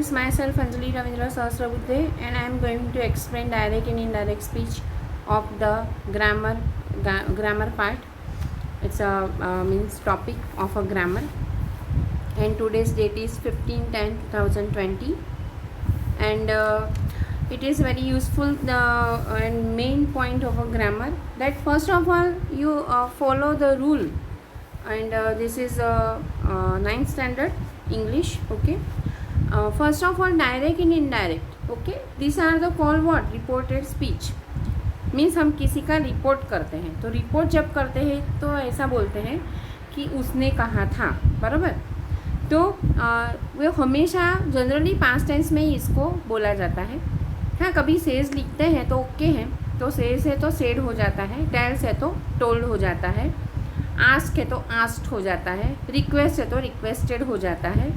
students, myself Anjali Ravindra Sahasrabuddhe, and I am going to explain direct and indirect speech of the grammar part. It's a means topic of a grammar, and today's date is 15/10/2020, and it is very useful and main point of a grammar that first of all you follow the rule, and this is 9th standard English. Okay. First of all, direct and indirect. Okay, these are the called what? Reported speech. Means हम किसी का report करते हैं, तो report जब करते हैं तो ऐसा बोलते हैं कि उसने कहा था, बराबर. तो वो हमेशा जनरली पास्ट टेंस में ही इसको बोला जाता है. हाँ, कभी सेज लिखते हैं तो ओके है, तो सेज है तो सेड हो जाता है, टेल्स है तो टोल्ड हो जाता है, आस्क है तो आस्क्ड हो जाता है, रिक्वेस्ट है तो रिक्वेस्टेड हो जाता है,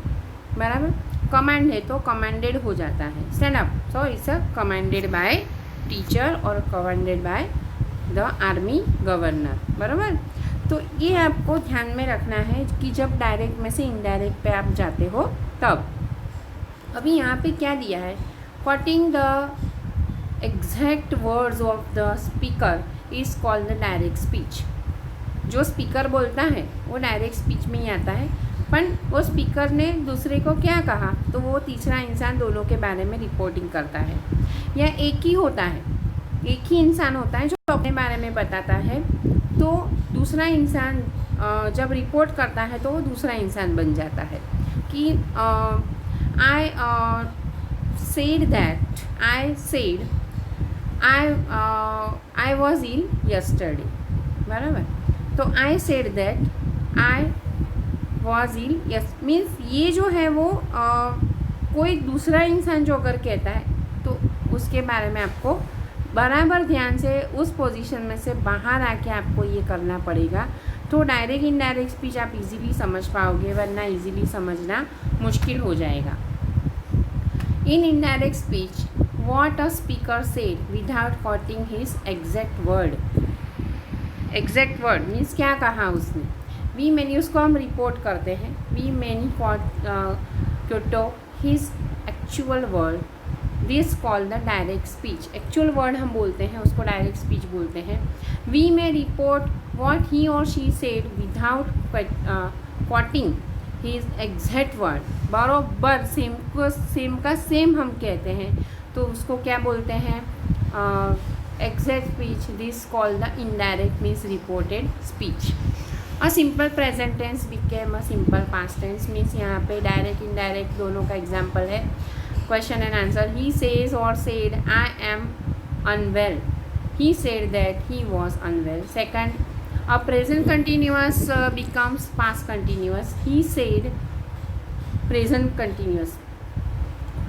बराबर. कमांड है तो कमांडेड हो जाता है. Stand up, so it's a commanded by teacher और commanded by the army governor, बराबर. तो ये आपको ध्यान में रखना है कि जब डायरेक्ट में से इनडायरेक्ट पे आप जाते हो तब. अभी यहाँ पे क्या दिया है? Quoting the exact words of the speaker is called the direct speech. जो स्पीकर बोलता है वो डायरेक्ट स्पीच में ही आता है, पर वो स्पीकर ने दूसरे को क्या कहा तो वो तीसरा इंसान दोनों के बारे में रिपोर्टिंग करता है. या एक ही होता है, एक ही इंसान होता है जो अपने बारे में बताता है, तो दूसरा इंसान जब रिपोर्ट करता है तो वो दूसरा इंसान बन जाता है कि I said that, I was ill yesterday, बराबर. तो I said that I was ill yes means ये जो है वो कोई दूसरा इंसान जो अगर कहता है तो उसके बारे में आपको बराबर ध्यान से उस पोजीशन में से बाहर आके आपको ये करना पड़ेगा. तो डायरेक्ट इनडायरेक्ट स्पीच आप इजीली समझ पाओगे, वरना इजीली समझना मुश्किल हो जाएगा. In indirect speech what a speaker said without quoting his exact word. Exact word means क्या कहा उसने. वी मैनी उसको हम रिपोर्ट करते हैं. We many quote his actual word, this call the direct speech. Actual word हम बोलते हैं उसको डायरेक्ट स्पीच बोलते हैं. We may report what he और she said without quoting his exact word. बराबर सेम का सेम हम कहते हैं तो उसको क्या बोलते हैं? Exact speech. This call the indirect means reported speech. A simple present tense became a simple past tense means यहाँ पे डायरेक्ट इनडायरेक्ट दोनों का एग्जाम्पल है. Question and answer. He says और said I am unwell. He said that he was unwell. Second, a present continuous becomes past continuous. He said present continuous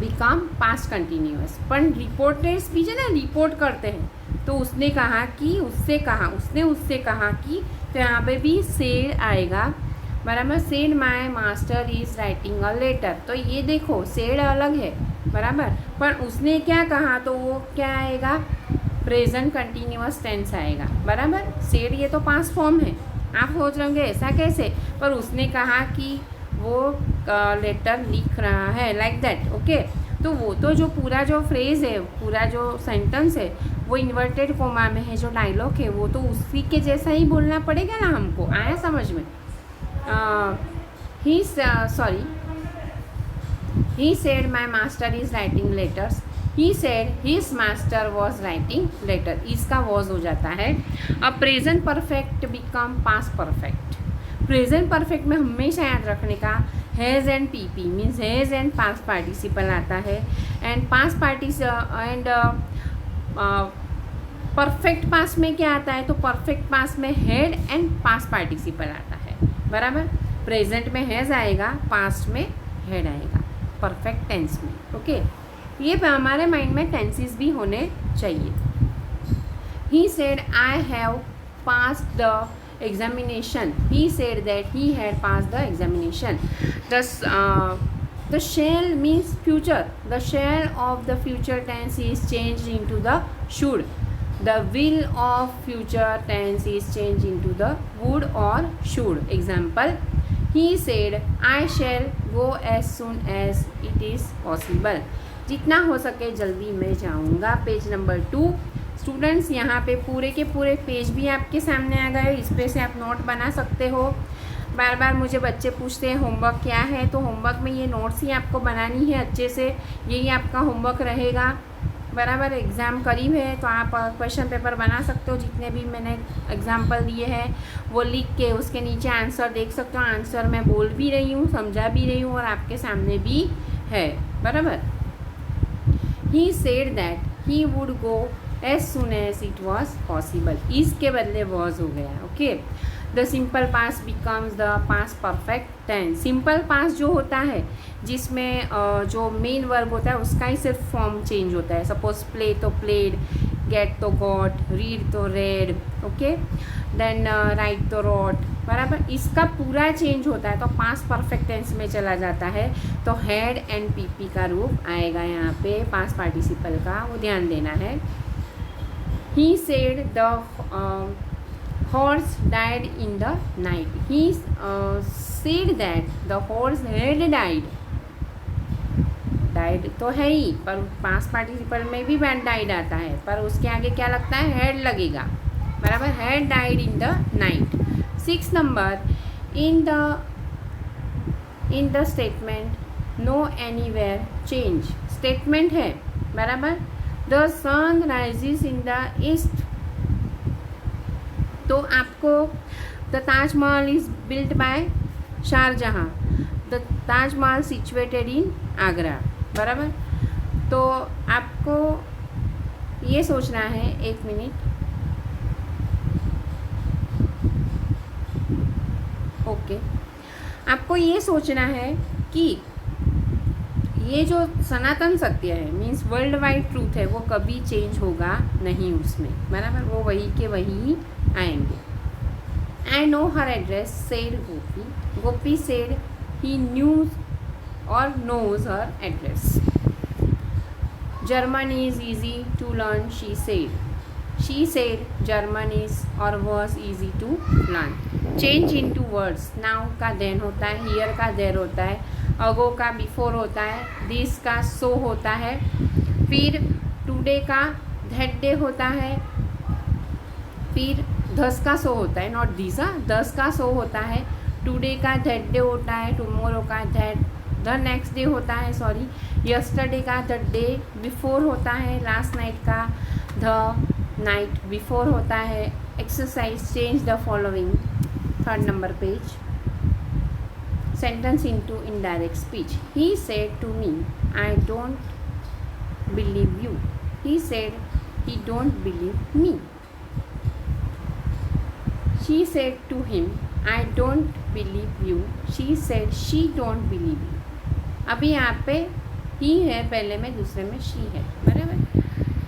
become past continuous. पर reported speech है ना, report करते हैं तो उसने कहा कि, उससे कहा, उसने उससे कहा कि, तो यहाँ पे भी सेड आएगा, बराबर. Said my master is writing a letter. तो ये देखो सेड अलग है, बराबर, पर उसने क्या कहा तो वो क्या आएगा? प्रेजेंट कंटिन्यूअस टेंस आएगा, बराबर. सेड ये तो पास्ट फॉर्म है. आप सोच रहे होंगे ऐसा कैसे, पर उसने कहा कि वो लेटर लिख रहा है, लाइक दैट. ओके, तो वो तो जो पूरा जो फ्रेज़ है, पूरा जो सेंटेंस है वो इन्वर्टेड कोमा में है. जो डायलॉग है वो तो उसी के जैसा ही बोलना पड़ेगा ना हमको. आया समझ में? he said my master is writing letters. he said his master was writing letter. इसका was हो जाता है. अब present perfect become past perfect. Present perfect में हमेशा याद रखने का has and PP means has and past participle आता है. And past and perfect past में क्या आता है तो परफेक्ट पास्ट में हैड एंड पास्ट पार्टिसिपल आता है, बराबर. प्रेजेंट में हैज़ आएगा, पास्ट में हैड आएगा, परफेक्ट टेंस में. ओके, ये हमारे माइंड में टेंसेस भी होने चाहिए. He said I have passed the examination. He said that he had passed the examination. The shall means future. The shall of the future tense is changed into the should. The will of future tense is changed into the would or should. Example, he said I shall go as soon as it is possible, जितना हो सके जल्दी मैं जाऊँगा। Page number 2। Students यहाँ पे पूरे के पूरे पेज भी आपके सामने आ गए, इस पे से आप नोट बना सकते हो। बार बार मुझे बच्चे पूछते हैं होमवर्क क्या है, तो होमवर्क में ये नोट्स ही आपको बनानी है अच्छे से, यही आपका होमवर्क रहेगा। बराबर, एग्ज़ाम करीब है तो आप क्वेश्चन पेपर बना सकते हो, जितने भी मैंने एग्जाम्पल दिए हैं वो लिख के उसके नीचे आंसर देख सकते हो। आंसर मैं बोल भी रही हूँ, समझा भी रही हूँ और आपके सामने भी है। बराबर। He said that he would go as soon as it was possible, इसके बदले वॉज हो गया। Okay, the simple past becomes the past perfect tense. Simple past जो होता है जिसमें जो मेन वर्ब होता है उसका ही सिर्फ फॉर्म चेंज होता है। सपोज प्ले तो प्लेड, गेट तो गॉट, रीड तो रेड, ओके, देन राइट तो रॉट। बराबर, इसका पूरा चेंज होता है तो पास परफेक्ट टेंस में चला जाता है, तो हैड एंड पीपी का रूप आएगा यहाँ पे पास पार्टिसिपल का, वो ध्यान देना है। He said the horse died in the night. He said that the horse had died. Died तो है ही, पर पास पार्टिसिपल में भी died आता है, पर उसके आगे क्या लगता है, had लगेगा। बराबर, had died in the night। 6 number, in the statement no anywhere change, statement है। बराबर, the sun rises in the east, तो आपको the Taj Mahal is built by Shah Jahan, the Taj Mahal situated in Agra. बराबर, तो आपको ये सोचना है, एक मिनट, ओके, आपको ये सोचना है कि ये जो सनातन सत्य है, मीन्स वर्ल्ड वाइड ट्रूथ है, वो कभी चेंज होगा नहीं उसमें। बराबर, वो वही के वही आएंगे। I know her address, said Gopi. Gopi said he knew और knows her address. German is easy to learn, she said. She said German is और was easy to learn. Change in two words, now का then होता है, here का देर होता है, अगो का before होता है, दिस का सो होता है, फिर टुडे का दैट डे होता है, फिर दस का सो होता है, नॉट दिस, दस का सो होता है, टुडे का दैट डे होता है, टुमारो का दैट द नेक्स्ट डे होता है, सॉरी, यस्टरडे का द डे बिफोर होता है, लास्ट नाइट का द नाइट बिफोर होता है। Exercise, change the following. 3rd number page, sentence into indirect speech. He said to me, I don't believe you. He said he don't believe me. She said to him, I don't believe you. She said she don't believe you. अभी यहाँ पे ही है पहले में, दूसरे में she है। बराबर,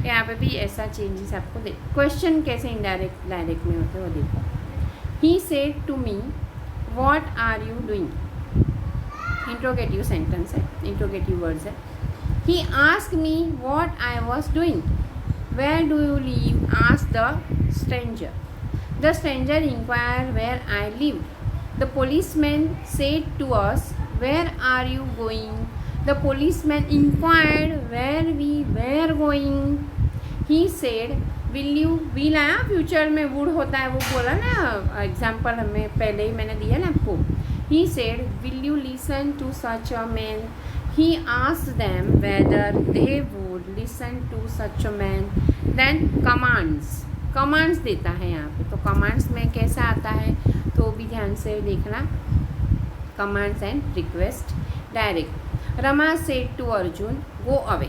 यहाँ पे भी ऐसा चेंजेस आपको देख। क्वेश्चन कैसे इनडायरेक्ट डायरेक्ट में होते हैं वो देखो। He said to me, what are you doing? Interrogative sentence है, इंट्रोगेटिव वर्ड्स है। He asked me what I was doing. Where do you live? asked the stranger. The stranger inquired where I lived. The policeman said to us, where are you going? The policeman inquired where we were going. He said, will आया, future में would होता है, वो बोला ना, example हमें पहले ही मैंने दिया ना आपको। He said, will you listen to such a man? He asked them whether they would listen to such a man. Then commands, commands देता है यहाँ पे, तो कमांड्स में कैसा आता है तो भी ध्यान से देखना। Commands and request, direct. Rama said to Arjun, go away.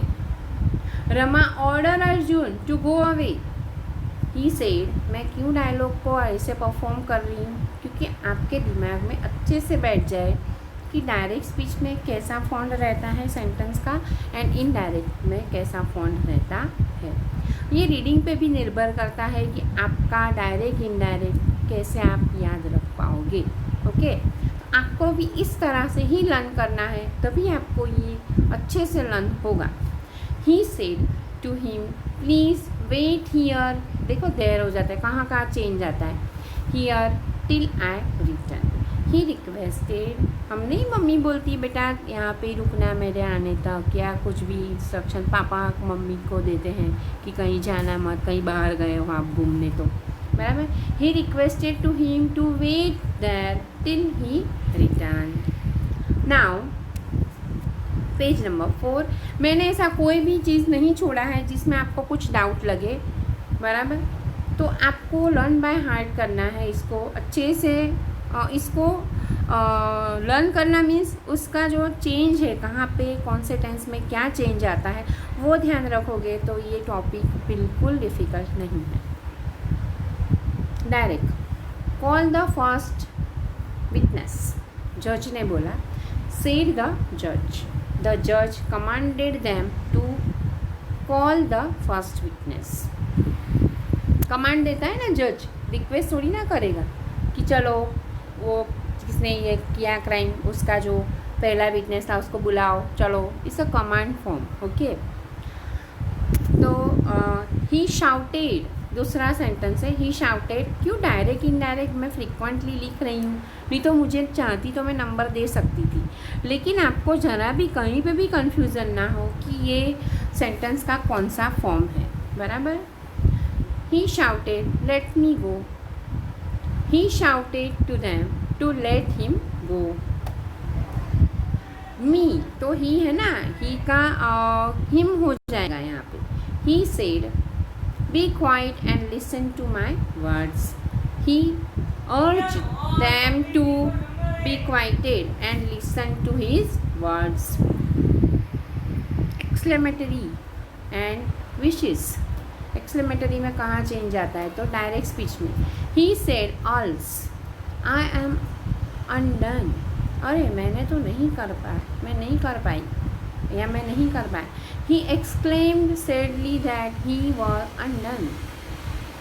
Rama order Arjun to go away. He said, मैं क्यों डायलॉग को ऐसे परफॉर्म कर रही हूँ, क्योंकि आपके दिमाग में अच्छे से बैठ जाए कि डायरेक्ट स्पीच में कैसा फॉन्ट रहता है सेंटेंस का एंड इनडायरेक्ट में कैसा फॉन्ट रहता है। ये रीडिंग पे भी निर्भर करता है कि आपका डायरेक्ट इनडायरेक्ट कैसे आप याद रख पाओगे। ओके, आपको भी इस तरह से ही लर्न करना है, तभी आपको ये अच्छे से लर्न होगा। He said to him, please wait here. देखो देर हो जाता है, कहाँ कहाँ चेंज आता है। Here till I return. He requested, हम नहीं मम्मी बोलती बेटा यहाँ पे रुकना मेरे आने तक, या कुछ भी इंस्ट्रक्शन पापा मम्मी को देते हैं कि कहीं जाना मत, कहीं बाहर गए हो आप घूमने तो, बराबर। He requested to him to wait there till he return. Now page number 4। मैंने ऐसा कोई भी चीज़ नहीं छोड़ा है जिसमें आपको कुछ डाउट लगे, बराबर। तो आपको लर्न बाय हार्ट करना है इसको अच्छे से। इसको लर्न करना मीन्स उसका जो चेंज है, कहाँ पे कौन से टेंस में क्या चेंज आता है वो ध्यान रखोगे तो ये टॉपिक बिल्कुल डिफ़िकल्ट नहीं है। Direct call the first witness, जज ने बोला। सेड द जज commanded them to call the first witness. Command देता है ना जज, रिक्वेस्ट थोड़ी ना करेगा कि चलो वो जिसने ये किया क्राइम उसका जो पहला विटनेस था उसको बुलाओ, चलो। It's a command form, okay. तो ही शाउटेड, दूसरा सेंटेंस है ही शाउटेड। क्यों डायरेक्ट इनडायरेक्ट मैं फ्रिक्वेंटली लिख रही हूँ, नहीं तो मुझे चाहती तो मैं नंबर दे सकती थी, लेकिन आपको ज़रा भी कहीं पे भी कन्फ्यूज़न ना हो कि ये सेंटेंस का कौन सा फॉर्म है, बराबर। He shouted, "Let me go." He shouted to them to let him go. Me तो he है ना, he का him हो जाएगा यहाँ पे। He said, "Be quiet and listen to my words." He urged them to be quieted and listen to his words. Exclamatory and wishes. Exclamatory में कहाँ चेंज आता है तो डायरेक्ट स्पीच में। He said alas I am undone, अरे मैंने तो नहीं कर पाई या मैं नहीं कर पाया। He exclaimed sadly that he was undone.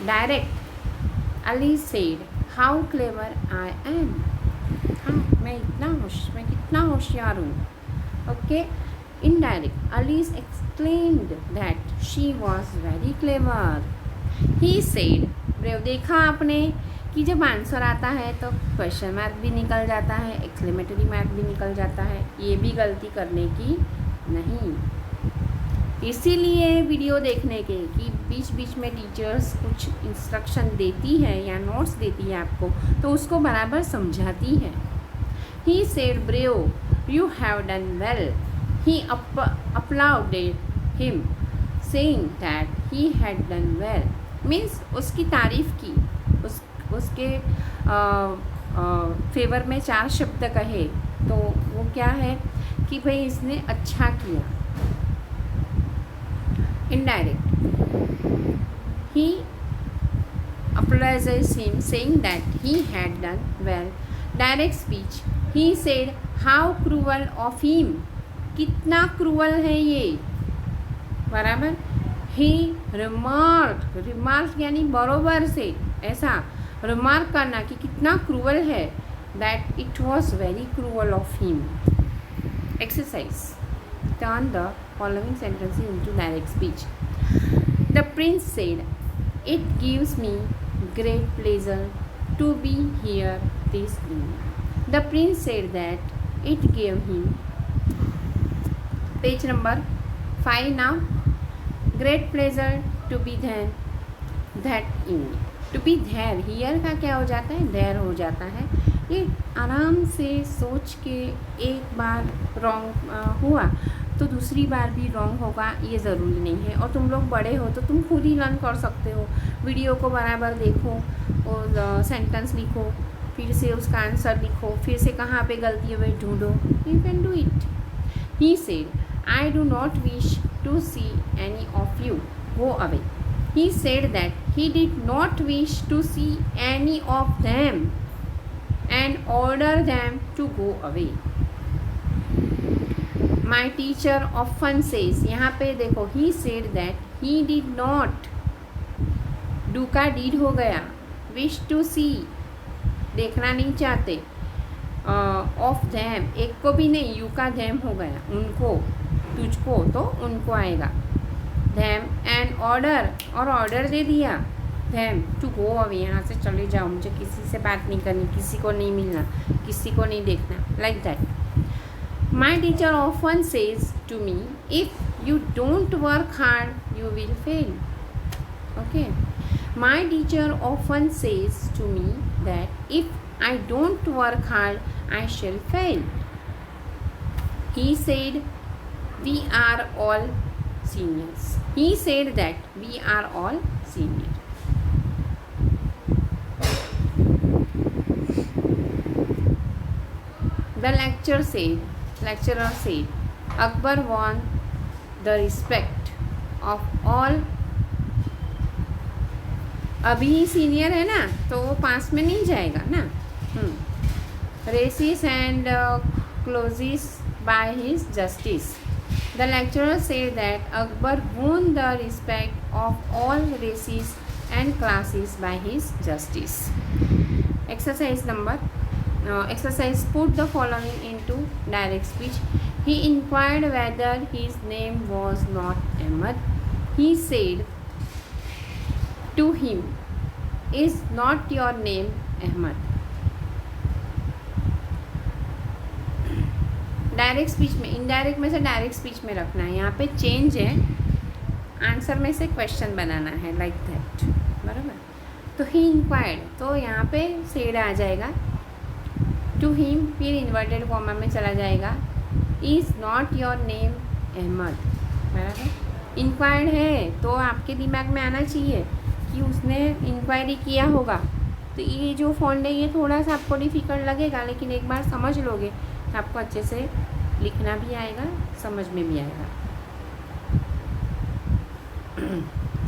Direct Ali said how clever I am, हाँ मैं कितना होशियार हूँ, okay. Indirect, Alice exclaimed that she was very clever. He said, brave देखा आपने कि जब आंसर आता है तो क्वेश्चन मार्क भी निकल जाता है, एक्सक्लेमेटरी मार्क भी निकल जाता है, ये भी गलती करने की नहीं। इसीलिए वीडियो देखने के कि बीच बीच में टीचर्स कुछ इंस्ट्रक्शन देती है या नोट्स देती है आपको तो उसको बराबर समझाती है। He said, brave you have done well. He applauded him, saying that he had done well. Means उसकी तारीफ़ की, उसके फेवर में 4 शब्द कहे तो वो क्या है कि भाई इसने अच्छा किया। Indirect he applauded him, saying that he had done well. Direct speech, he said, how cruel of him. कितना क्रूअल है ये, बराबर। ही रिमार्क यानी बरोबर से ऐसा रिमार्क करना कि कितना क्रूअल है, that it was very cruel of him. Exercise, turn the following sentences into direct speech. The prince said, it gives me great pleasure to be here this evening. The prince said that it gave him, page number 5 now, great pleasure to be there that evening. To be there, here का क्या हो जाता है, there हो जाता है। ये आराम से सोच के एक बार रॉन्ग हुआ तो दूसरी बार भी रॉन्ग होगा ये ज़रूरी नहीं है। और तुम लोग बड़े हो तो तुम खुद ही लर्न कर सकते हो, वीडियो को बराबर देखो और सेंटेंस लिखो, फिर से उसका आंसर लिखो, फिर से कहाँ पे गलती है ढूंढो, you can do it. He said, I do not wish to see any of you. Go away. He said that he did not wish to see any of them and ordered them to go away. My teacher often says, यहाँ पे देखो he said that he did not, do का did हो गया, wish to see देखना नहीं चाहते, of them एक को भी नहीं, you का them हो गया, उनको, तुझको तो उनको आएगा। them and order, और ऑर्डर दे दिया them to go away, यहाँ से चले जाओ, मुझे किसी से बात नहीं करनी, किसी को नहीं मिलना, किसी को नहीं देखना, like that. My teacher often says to me, if you don't work hard, you will fail. Okay. My teacher often says to me that if I don't work hard, I shall fail. He said, we are all seniors. He said that we are all seniors. The lecturer said, Akbar won the respect of all. अभी senior है ना, तो वो पास में नहीं जाएगा ना. Races and closes by his justice. The lecturer said that Akbar won the respect of all races and classes by his justice. Exercise, put the following into direct speech. He inquired whether his name was not Ahmad. He said to him, is not your name Ahmad? Direct speech में, indirect में से direct speech में रखना है. यहाँ पे change है, answer में से क्वेश्चन बनाना है, लाइक दैट. बराबर. तो ही इंक्वायर्ड, तो यहाँ पे सेड आ जाएगा. टू हिम, फिर इन्वर्टेड कॉमा में चला जाएगा. Is not your name Ahmad. बराबर. इंक्वायर्ड है तो आपके दिमाग में आना चाहिए कि उसने इंक्वायरी किया होगा. तो ये जो फॉन्ट है ये थोड़ा सा आपको डिफ़िकल्ट लगेगा, लेकिन एक बार समझ लोगे तो आपको अच्छे से लिखना भी आएगा, समझ में भी आएगा.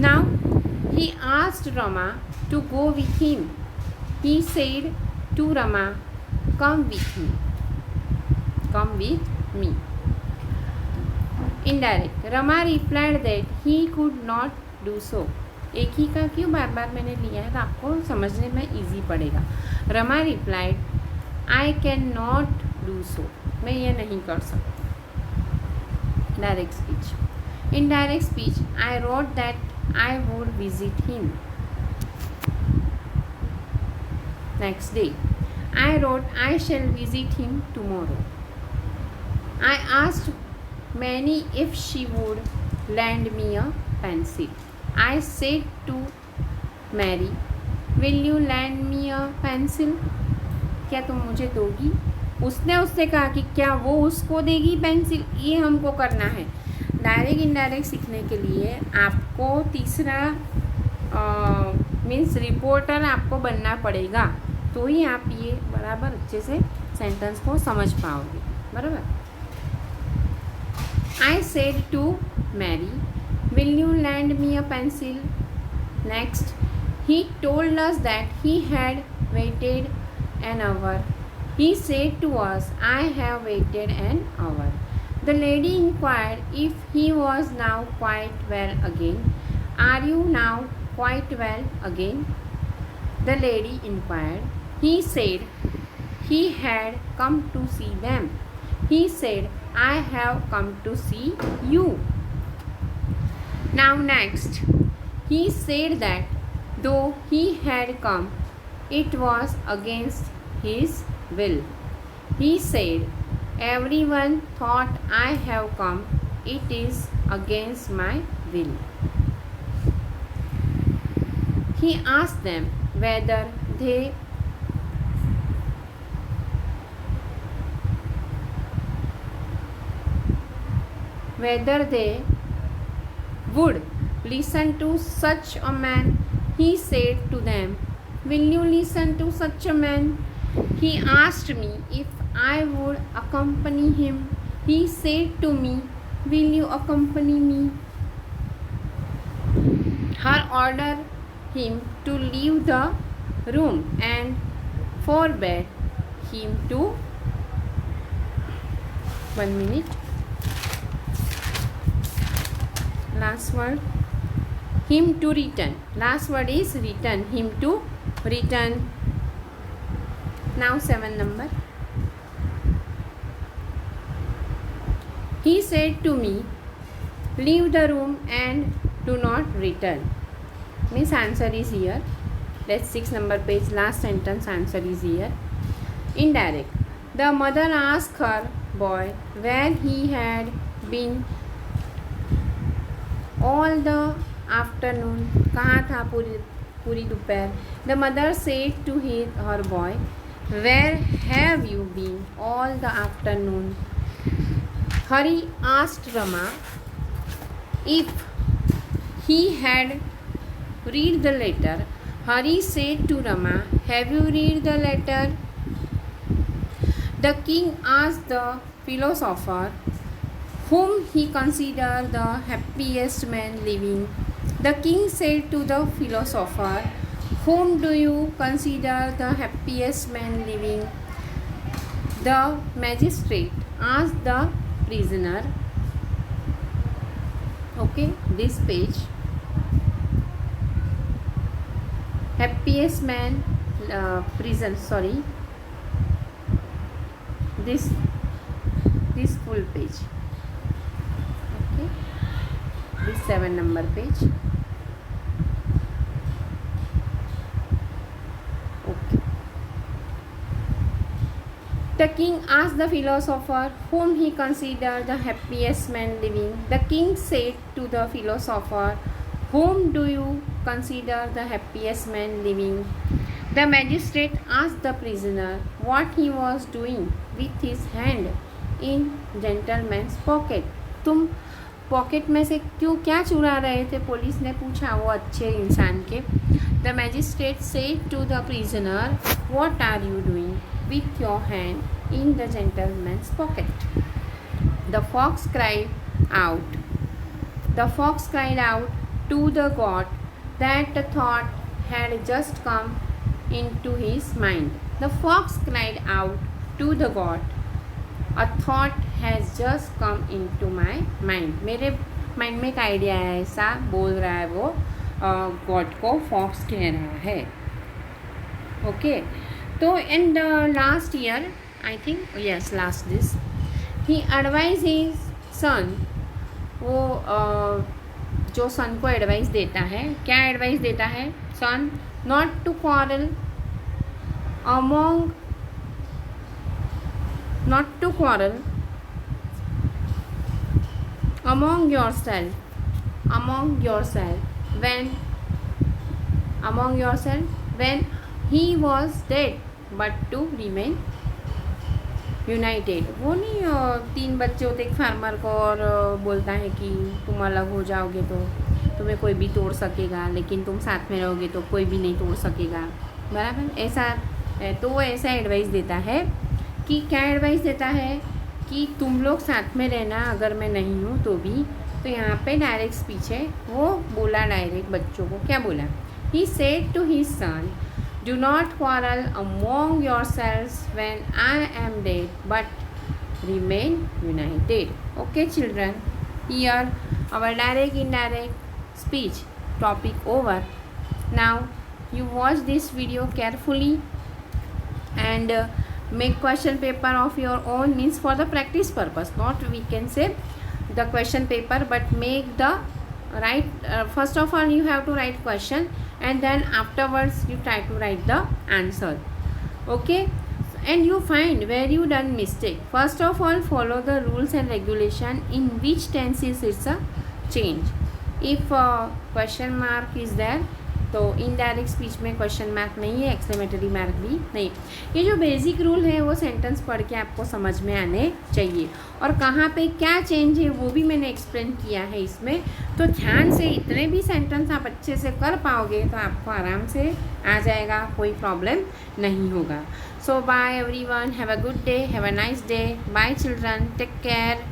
Now he asked Rama to go with him. He said to Rama, come with me. Indirect. Rama replied that he could not do so. एक ही का क्यों बार बार मैंने लिया है, तो आपको समझने में ईजी पड़ेगा. Rama replied, I can not do so. मैं ये नहीं कर सकता. Direct speech. In direct speech, I wrote that I would visit him next day. I wrote I shall visit him tomorrow. I asked many if she would lend me a pencil. I said to Mary, will you lend me a pencil? क्या तुम मुझे दोगी? उसने कहा कि क्या वो उसको देगी पेंसिल. ये हमको करना है. डायरेक्ट इनडायरेक्ट सीखने के लिए आपको तीसरा मीन्स रिपोर्टर आपको बनना पड़ेगा, तो ही आप ये बराबर अच्छे से सेंटेंस को समझ पाओगे. बराबर. I said to Mary, will you lend me a pencil? Next, he told us that he had waited an hour. He said to us, I have waited an hour. The lady inquired if he was now quite well again. Are you now quite well again? The lady inquired. He said he had come to see them. He said, I have come to see you. Now next, he said that though he had come, it was against his will. He said, everyone thought I have come, it is against my will. He asked them whether they would listen to such a man. He said to them, will you listen to such a man? He asked me if I would accompany him. He said to me, will you accompany me? Her ordered him to leave the room and forbade him to 1 minute. Last word, him to return. Last word is return. Him to return. Now 7 number. He said to me, leave the room and do not return. means answer is here. That's 6 number page, last sentence, answer is here. Indirect. The mother asked her boy where he had been all the afternoon. कहाँ था पूरी दोपहर. The mother said to her boy, where have you been all the afternoon? Hari asked Rama if he had read the letter. Hari said to Rama, have you read the letter? The king asked the philosopher whom he considered the happiest man living. The king said to the philosopher, whom do you consider the happiest man living? The magistrate asked the prisoner. Okay, this page. Happiest man, prison, sorry. This full page. Okay, this 7 number page. Okay. The king asked the philosopher whom he considered the happiest man living. The king said to the philosopher, whom do you consider the happiest man living? The magistrate asked the prisoner what he was doing with his hand in gentleman's pocket. तुम pocket में से क्या चुरा रहे थे? Police ने पूछा वो अच्छे इंसान के. The magistrate said to the prisoner, what are you doing with your hand in the gentleman's pocket? The fox cried out. The fox cried out to the god that a thought had just come into his mind. The fox cried out to the god, a thought has just come into my mind. मेरे mind में एक idea है, ऐसा बोल रहा है वो God को फॉक्स कह रहा है. ओके, तो in the last year I think yes last this he advise his son. वो जो सन को एडवाइस देता है, क्या एडवाइस देता है? Son not to quarrel among yourself when he was dead, but to remain united. वो नहीं 3 बच्चे होते एक फार्मर को और बोलता है कि तुम अलग हो जाओगे तो तुम्हें कोई भी तोड़ सकेगा, लेकिन तुम साथ में रहोगे तो कोई भी नहीं तोड़ सकेगा. बराबर ऐसा. तो वो ऐसा एडवाइस देता है कि क्या एडवाइस देता है कि तुम लोग साथ में रहना अगर मैं नहीं हूँ तो भी. तो यहाँ पे डायरेक्ट स्पीच है. वो बोला डायरेक्ट बच्चों को, क्या बोला? He said to his son, do not quarrel among yourselves when I am dead, but remain united. Okay children, here our direct indirect speech topic over. Now you watch this video carefully and make question paper of your own, means for the practice purpose, not we can say the question paper, but make the right first of all you have to write question and then afterwards you try to write the answer. Okay, and you find where you done mistake. First of all follow the rules and regulation in which tenses it's a change. If question mark is there तो indirect speech में question mark नहीं है, exclamatory mark भी नहीं. ये जो basic rule है वो सेंटेंस पढ़ के आपको समझ में आने चाहिए. और कहाँ पे क्या चेंज है वो भी मैंने एक्सप्लेन किया है इसमें. तो ध्यान से इतने भी सेंटेंस आप अच्छे से कर पाओगे तो आपको आराम से आ जाएगा, कोई प्रॉब्लम नहीं होगा. So bye everyone, have a good day, have a nice day. Bye children, take care.